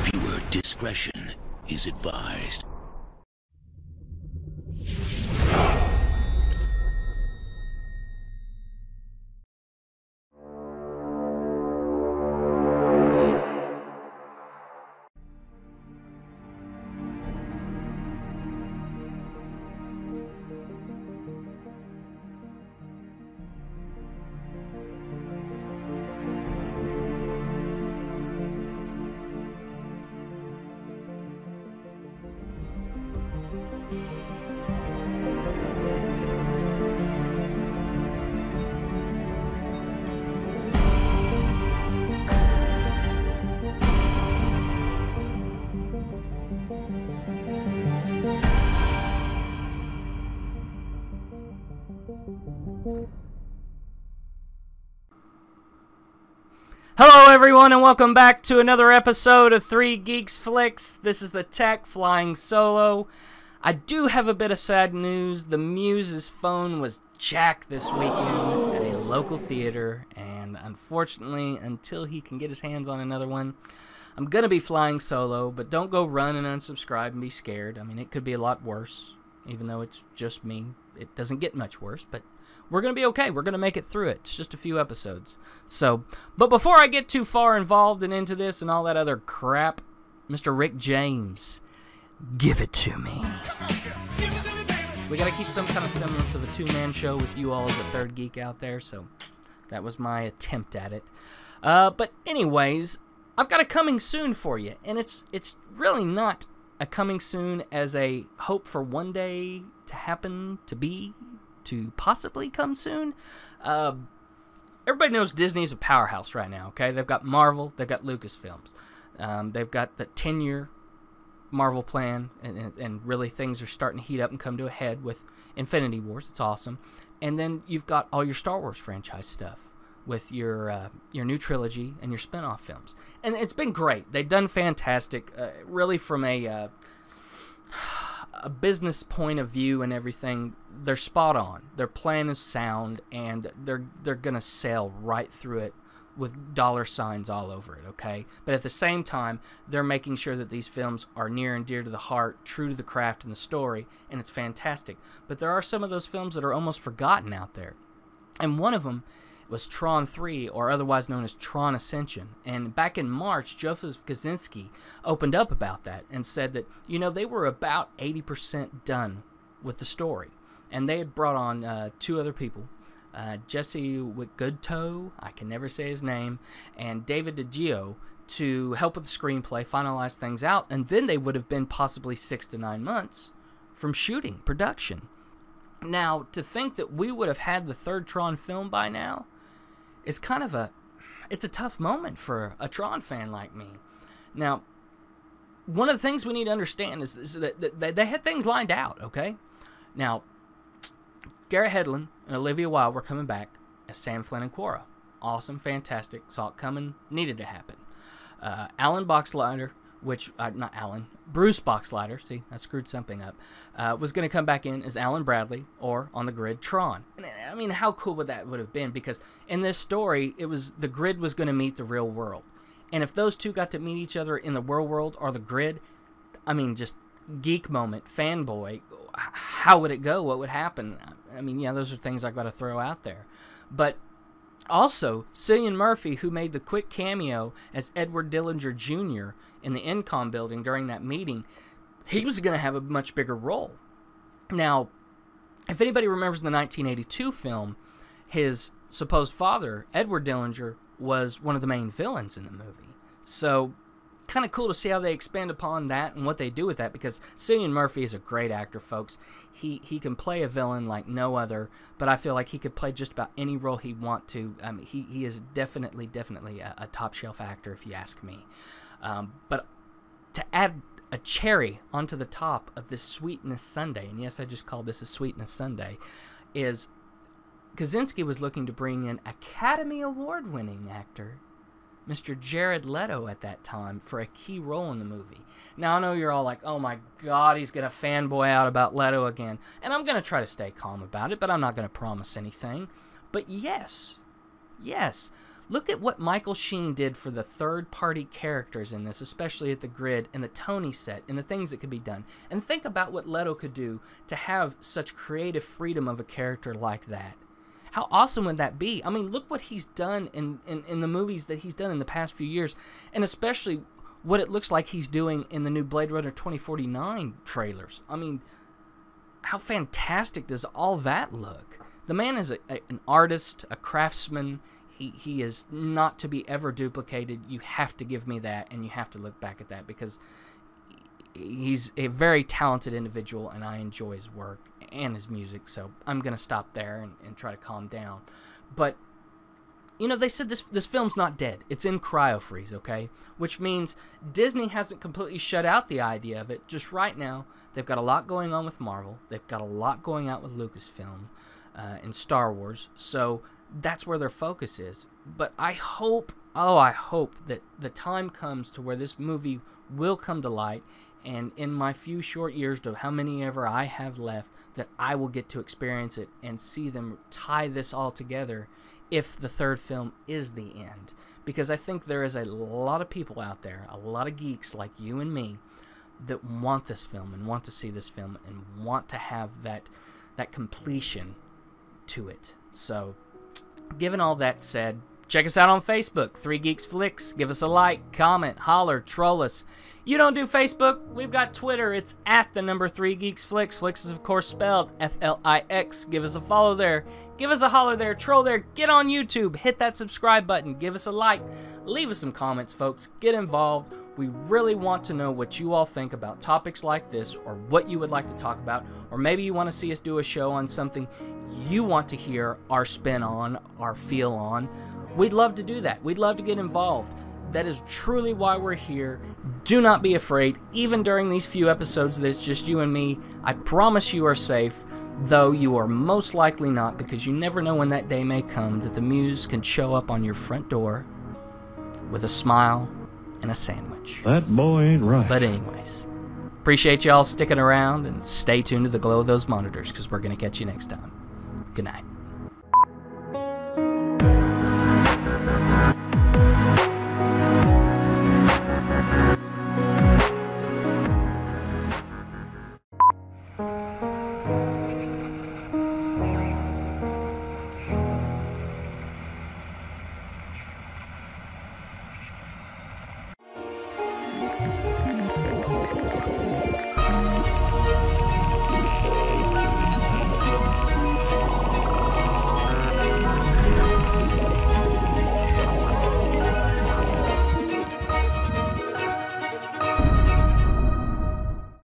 Viewer discretion is advised. Hello everyone and welcome back to another episode of 3 Geeks Flix. This is the Tech flying solo. I do have a bit of sad news. The Muse's phone was jacked this weekend at a local theater, and unfortunately, until he can get his hands on another one, I'm going to be flying solo, but don't go run and unsubscribe and be scared. I mean, it could be a lot worse, even though it's just me. It doesn't get much worse, but we're going to be okay. We're going to make it through it. It's just a few episodes. So, but before I get too far involved and into this and all that other crap, Mr. Rick James, give it to me. We got to keep some kind of semblance of a two-man show with you all as a third geek out there, so that was my attempt at it. But anyways, I've got a coming soon for you, and it's really not a coming soon as a hope for one day to happen, to possibly come soon. Everybody knows Disney's a powerhouse right now, okay? They've got Marvel, they've got Lucasfilms. They've got the 10-year Marvel plan, and really things are starting to heat up and come to a head with Infinity Wars. It's awesome. And then you've got all your Star Wars franchise stuff with your new trilogy and your spin-off films. And it's been great. They've done fantastic, really from a business point of view and everything. They're spot on. Their plan is sound, and they're gonna sail right through it with dollar signs all over it, okay? But at the same time, they're making sure that these films are near and dear to the heart, true to the craft and the story, and it's fantastic. But there are some of those films that are almost forgotten out there. And one of them was Tron 3, or otherwise known as Tron Ascension. And back in March, Joseph Kosinski opened up about that and said that, you know, they were about 80% done with the story. And they had brought on two other people, Jesse Goodtoe, I can never say his name, and David DiGio, to help with the screenplay, finalize things out, and then they would have been possibly 6 to 9 months from shooting, production. Now, to think that we would have had the third Tron film by now is kind of it's a tough moment for a Tron fan like me. Now, one of the things we need to understand is that they had things lined out, okay? Now, Garrett Hedlund and Olivia Wilde were coming back as Sam Flynn and Quora. Awesome, fantastic, saw it coming, needed to happen. Alan Boxleiter, Bruce Boxleiter, see, I screwed something up, was going to come back in as Alan Bradley, or on the grid, Tron. And, I mean, how cool would that have been? Because in this story, the grid was going to meet the real world. And if those two got to meet each other in the real world or the grid, I mean, just geek moment, fanboy, how would it go? What would happen? I mean, yeah, those are things I've got to throw out there. But also, Cillian Murphy, who made the quick cameo as Edward Dillinger Jr. in the Incom building during that meeting, he was going to have a much bigger role. Now, if anybody remembers the 1982 film, his supposed father, Edward Dillinger, was one of the main villains in the movie. So, kind of cool to see how they expand upon that and what they do with that, because Cillian Murphy is a great actor, folks. He can play a villain like no other, but I feel like he could play just about any role he'd want to. I mean, he is definitely a top-shelf actor, if you ask me. But to add a cherry onto the top of this Sweetness Sunday, and yes, I just called this a Sweetness Sunday, is Kosinski was looking to bring in Academy Award-winning actor Mr. Jared Leto at that time for a key role in the movie. Now, I know you're all like, oh my god, he's going to fanboy out about Leto again. And I'm going to try to stay calm about it, but I'm not going to promise anything. But yes, Look at what Michael Sheen did for the third-party characters in this, especially at the grid and the Tony set and the things that could be done. And think about what Leto could do to have such creative freedom of a character like that. How awesome would that be? I mean, look what he's done in the movies that he's done in the past few years, and especially what it looks like he's doing in the new Blade Runner 2049 trailers. I mean, how fantastic does all that look? The man is an artist, a craftsman. He is not to be ever duplicated. You have to give me that, and you have to look back at that, because he's a very talented individual, and I enjoy his work and his music. So I'm going to stop there and try to calm down. But, you know, they said this film's not dead. It's in cryo-freeze, okay? Which means Disney hasn't completely shut out the idea of it. Just right now, they've got a lot going on with Marvel. They've got a lot going out with Lucasfilm and Star Wars. So that's where their focus is. But I hope, I hope that the time comes to where this movie will come to light, and in my few short years to how many ever I have left, that I will get to experience it and see them tie this all together if the third film is the end. Because I think there is a lot of people out there, a lot of geeks like you and me, that want this film and want to see this film and want to have that completion to it. So, given all that said, check us out on Facebook, 3 Geeks Flix. Give us a like, comment, holler, troll us. You don't do Facebook? We've got Twitter. It's at the number 3 Geeks Flix. Flix is, of course, spelled F-L-I-X. Give us a follow there. Give us a holler there. Troll there. Get on YouTube. Hit that subscribe button. Give us a like. Leave us some comments, folks. Get involved. We really want to know what you all think about topics like this, or what you would like to talk about, or maybe you want to see us do a show on something you want to hear our spin on, our feel on. We'd love to do that. We'd love to get involved. That is truly why we're here. Do not be afraid. Even during these few episodes that it's just you and me, I promise you are safe, though you are most likely not, because you never know when that day may come that the muse can show up on your front door with a smile and a sandwich. That boy ain't right. But anyways, appreciate y'all sticking around, and stay tuned to the glow of those monitors, because we're going to catch you next time. Good night.